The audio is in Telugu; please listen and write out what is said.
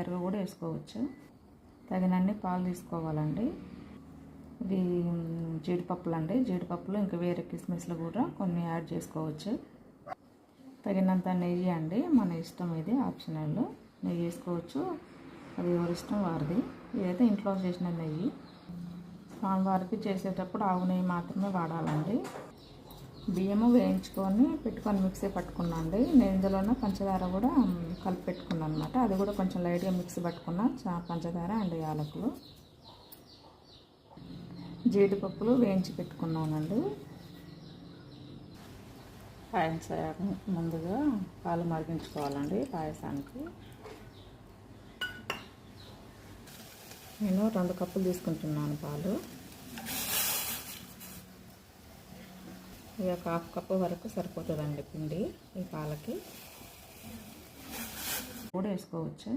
ఎర్ర కూడా వేసుకోవచ్చు. తగినన్ని పాలు తీసుకోవాలండి. ఇవి జీడిపప్పులు అండి. జీడిపప్పులు ఇంకా వేరే కిస్మిస్లు కూడా కొన్ని యాడ్ చేసుకోవచ్చు. తగినంత నెయ్యి అండి, మన ఇష్టం, ఇది ఆప్షనల్. నెయ్యి వేసుకోవచ్చు, అది ఎవరి ఇష్టం వారిది. ఇదైతే ఇంట్లో చేసిన నెయ్యి. స్వామివారికి చేసేటప్పుడు ఆవు నెయ్యి మాత్రమే వాడాలండి. బియ్యము వేయించుకొని పెట్టుకొని మిక్సీ పట్టుకున్నాండి. నేను ఇందులోనే పంచదార కూడా కలిపి పెట్టుకున్నాను అనమాట. అది కూడా కొంచెం లైట్గా మిక్సీ పట్టుకున్నా, పంచదార అండ్ యాలకులు. జీడిపప్పులు వేయించి పెట్టుకున్నానండి. పాయసం ముందుగా పాలు మరిగించుకోవాలండి. పాయసానికి నేను 2 కప్పులు తీసుకుంటున్నాను పాలు. ఇక 1/2 కప్పు వరకు సరిపోతుందండి పిండి ఈ పాలకి. కూడా వేసుకోవచ్చు.